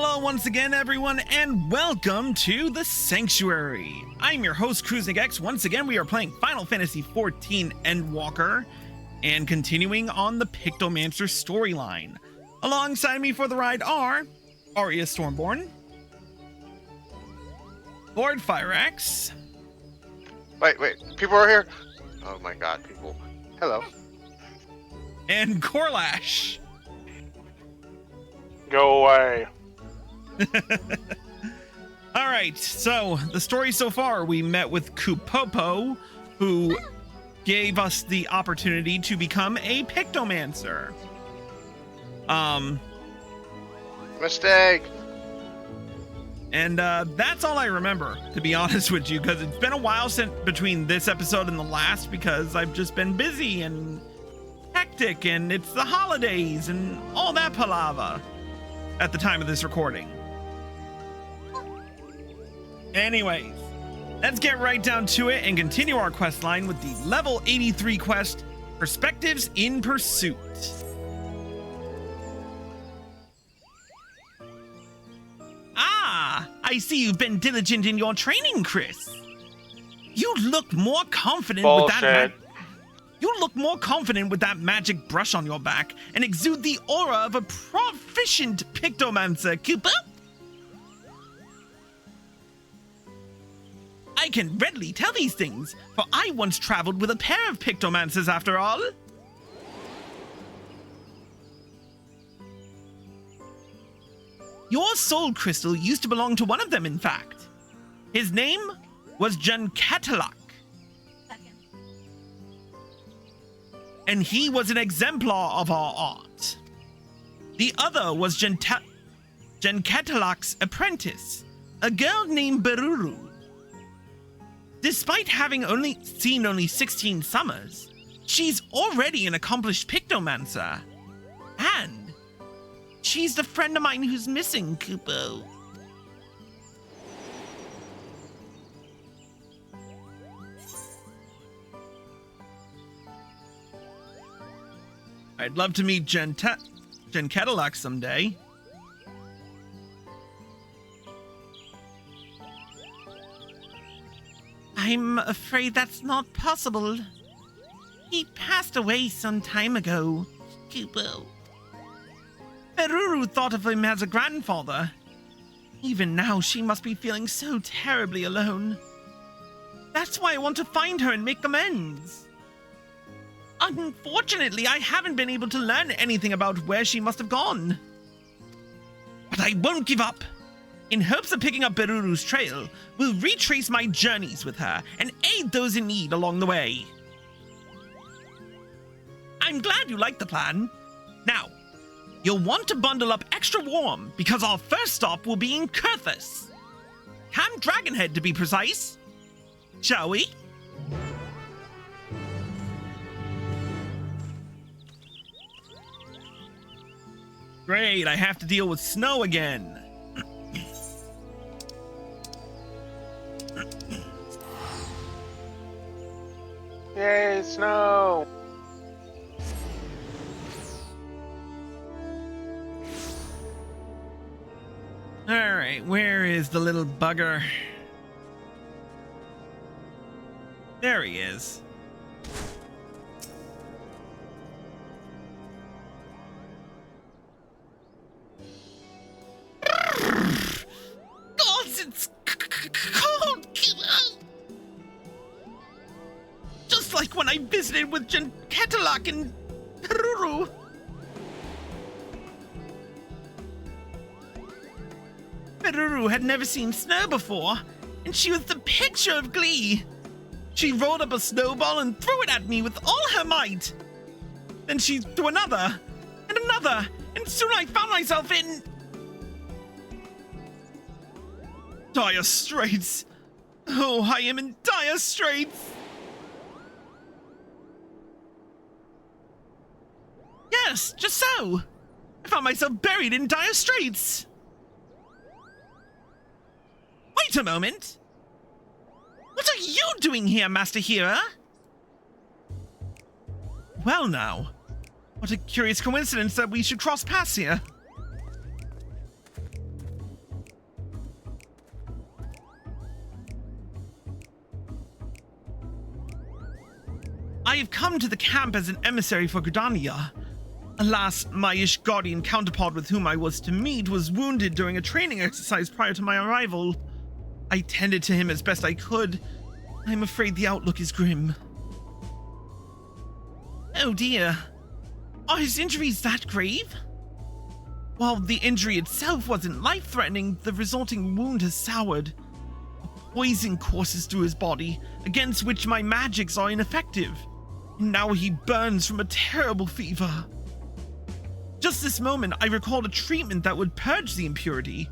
Hello once again, everyone, and welcome to the Sanctuary. I'm your host, Cruising X. Once again, we are playing Final Fantasy XIV Endwalker and continuing on the Pictomancer storyline. Alongside me for the ride are Aria Stormborn, Lord Fyrax. Wait, people are here? Oh my god, people. Hello. And Korlash. Go away. All right, so the story so far, we met with Kupopo, who gave us the opportunity to become a Pictomancer. Mistake. And that's all I remember, to be honest with you, because it's been a while since between this episode and the last, because I've just been busy and hectic, and it's the holidays and all that palaver at the time of this recording. Anyways, let's get right down to it and continue our quest line with the level 83 quest, Perspectives in Pursuit. Ah, I see you've been diligent in your training, Chris. You look more confident with that magic brush on your back and exude the aura of a proficient Pictomancer, Cooper. I can readily tell these things, for I once traveled with a pair of Pictomancers after all. Your soul crystal used to belong to one of them, in fact. His name was Junkatalak. And he was an exemplar of our art. The other was Junkatalak's apprentice, a girl named Beruru. Despite having seen only 16 summers, she's already an accomplished Pictomancer. And she's the friend of mine who's missing, Kupo. I'd love to meet Junkatalak someday. I'm afraid that's not possible. He passed away some time ago, Kupo. Beruru thought of him as a grandfather. Even now, she must be feeling so terribly alone. That's why I want to find her and make amends. Unfortunately, I haven't been able to learn anything about where she must have gone. But I won't give up. In hopes of picking up Beruru's trail, we'll retrace my journeys with her and aid those in need along the way. I'm glad you like the plan. Now, you'll want to bundle up extra warm because our first stop will be in Kurthus. Camp Dragonhead, to be precise. Shall we? Great, I have to deal with snow again. Yay, snow! Alright, where is the little bugger? There he is. Gods, it's cold! Just like when I visited with Junkatalak and Beruru. Beruru had never seen snow before, and she was the picture of glee. She rolled up a snowball and threw it at me with all her might. Then she threw another, and another, and soon I found myself in dire straits. Oh, I am in dire straits. Yes, just so. I found myself buried in dire straits. Wait a moment. What are you doing here, Master Hira? Well now, what a curious coincidence that we should cross paths here. have come to the camp as an emissary for Gridania. Alas, my Ishgardian counterpart with whom I was to meet was wounded during a training exercise prior to my arrival. I tended to him as best I could. I'm afraid the outlook is grim. Oh dear. Are his injuries that grave? While the injury itself wasn't life-threatening, the resulting wound has soured. A poison courses through his body, against which my magics are ineffective. And now he burns from a terrible fever. Just this moment, I recalled a treatment that would purge the impurity,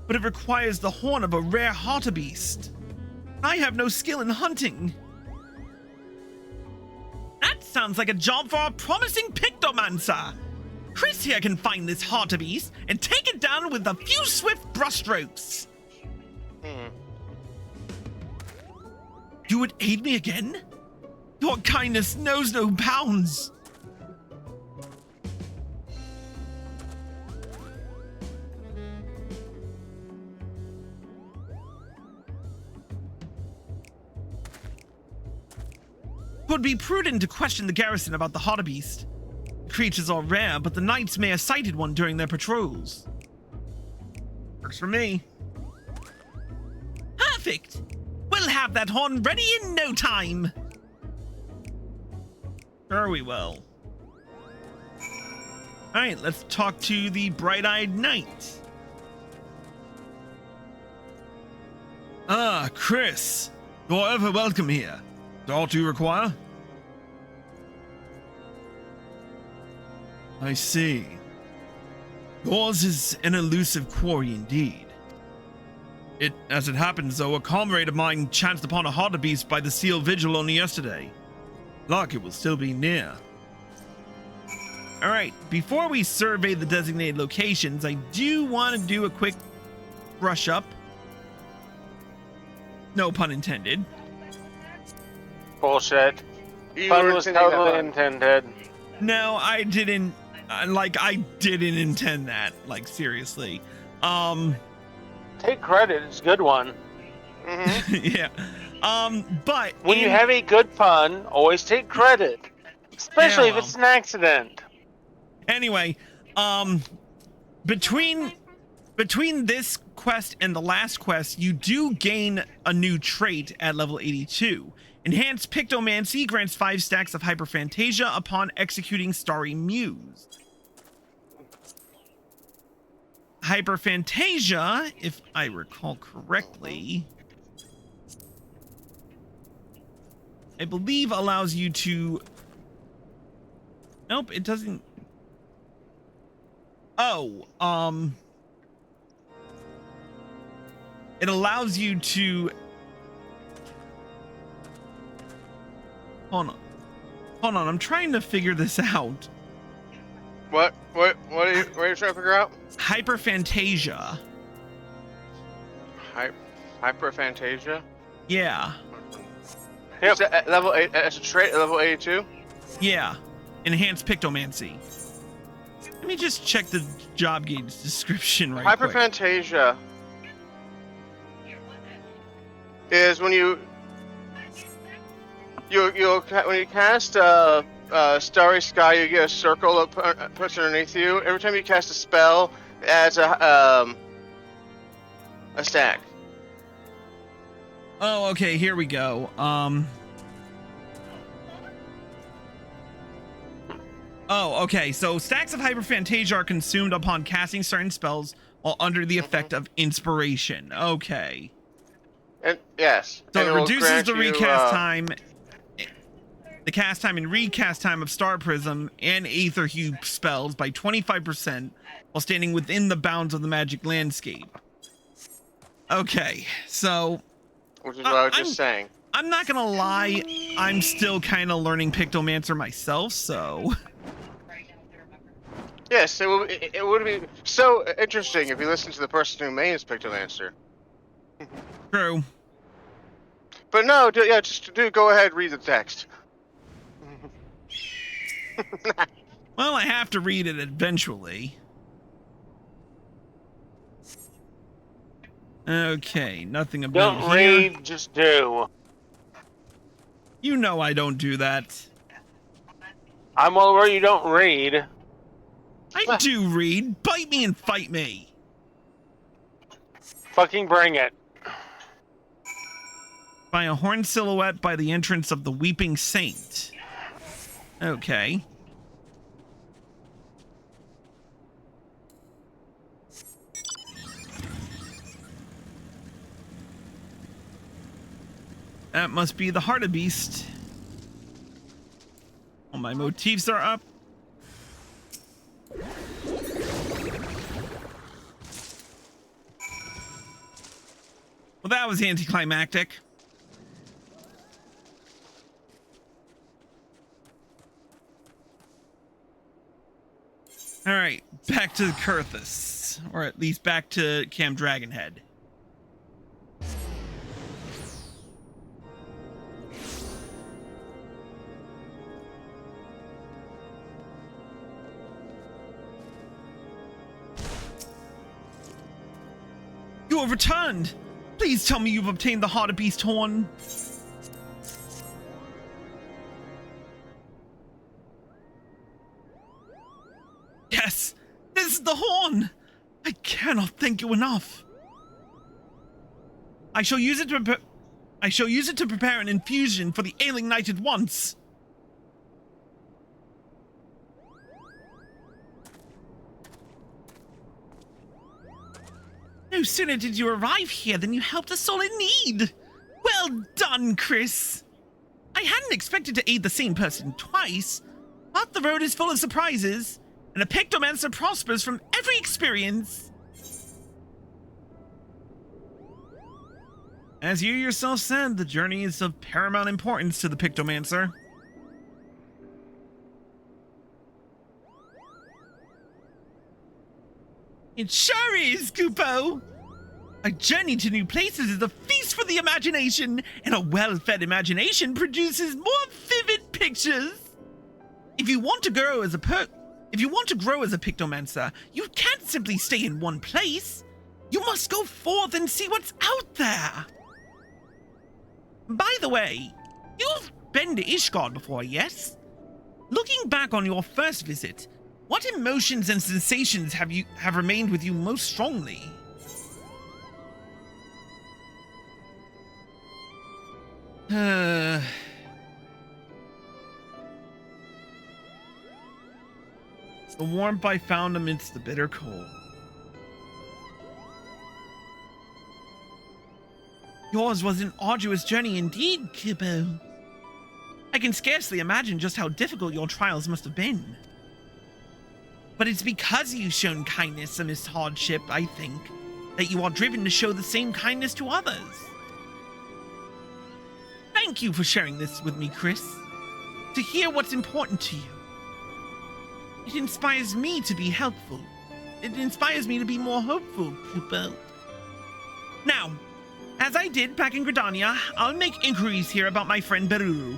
but it requires the horn of a rare hartebeest. I have no skill in hunting. That sounds like a job for our promising Pictomancer. Chris here can find this hartebeest and take it down with a few swift brushstrokes. You would aid me again? Your kindness knows no bounds. It would be prudent to question the garrison about the hartebeest. The creatures are rare, but the knights may have sighted one during their patrols. Works for me. Perfect! We'll have that horn ready in no time. Sure we will. Alright, let's talk to the bright-eyed knight. Ah, Chris. You're ever welcome here. Aught you require? I see. Yours is an elusive quarry indeed. As it happens, though, a comrade of mine chanced upon a hartebeest by the Seal Vigil only yesterday. Luck, it will still be near. Alright, before we survey the designated locations, I do want to do a quick brush up. No pun intended. Bullshit. You Pun were was intending totally that. intended. No, I didn't. I didn't intend that. Like, seriously. Take credit, it's a good one. Yeah. But When you have a good pun, always take credit. Especially Yeah, if it's an accident. Anyway, between this quest and the last quest, you do gain a new trait at level 82. Enhanced Pictomancy grants 5 stacks of Hyperphantasia upon executing Starry Muse. Hyperphantasia, if I recall correctly, I believe allows you to... Nope, it doesn't... Oh, it allows you to... Hold on, I'm trying to figure this out. What are you trying to figure out? Hyperphantasia. Hyperphantasia? Yeah. Yep. Is that at level 8, as a trait at level 82? Yeah. Enhanced Pictomancy. Let me just check the job gauge description right quick. Hyperphantasia is when you when you cast Starry Sky, you get a circle that puts underneath you. Every time you cast a spell, it adds a stack. Oh, okay, here we go. Oh, okay, so stacks of Hyperphantasia are consumed upon casting certain spells while under the effect of inspiration. Okay. And yes. So and it will reduces grant the you, recast time, the cast time and recast time of Star Prism and Aether Hue spells by 25% while standing within the bounds of the magic landscape. Okay, so... Which is what I was just saying. I'm not gonna lie, I'm still kind of learning Pictomancer myself, so... Yes, it would be so interesting if you listen to the person who mains Pictomancer. True. But no, just go ahead, read the text. Well, I have to read it eventually. Okay, nothing about Don't here. read, just do. You know I don't do that. I'm well aware you don't read. I do read. Bite me and fight me. Fucking bring it. By a horn silhouette by the entrance of the Weeping Saint. Okay. That must be the Hartebeest. All my motifs are up. Well, that was anticlimactic. All right, back to Kurthus, or at least back to Camp Dragonhead. You have returned! Please tell me you've obtained the Hartebeest horn. Yes! This is the horn! I cannot thank you enough. I shall use it to prepare an infusion for the ailing knight at once. No sooner did you arrive here than you helped us all in need. Well done, Chris. I hadn't expected to aid the same person twice, but the road is full of surprises, and a Pictomancer prospers from every experience. As you yourself said, the journey is of paramount importance to the Pictomancer. It sure is, Kupo! A journey to new places is a feast for the imagination, and a well-fed imagination produces more vivid pictures. If you want to grow as a Pictomancer, you can't simply stay in one place. You must go forth and see what's out there. By the way, you've been to Ishgard before, yes? Looking back on your first visit, what emotions and sensations have remained with you most strongly? The warmth I found amidst the bitter cold. Yours was an arduous journey indeed, Kupo. I can scarcely imagine just how difficult your trials must have been. But it's because you've shown kindness amidst hardship, I think, that you are driven to show the same kindness to others. Thank you for sharing this with me, Chris. To hear what's important to you. It inspires me to be helpful. It inspires me to be more hopeful, Kupo. Now, as I did back in Gridania, I'll make inquiries here about my friend Beruru.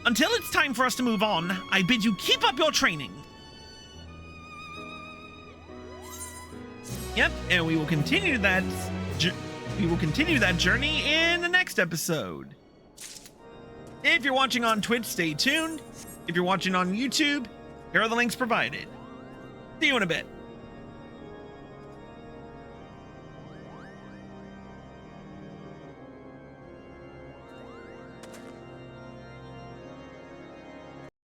Until it's time for us to move on, I bid you keep up your training. Yep, and we will continue that journey in the next episode. If you're watching on Twitch, stay tuned. If you're watching on YouTube, here are the links provided. See you in a bit.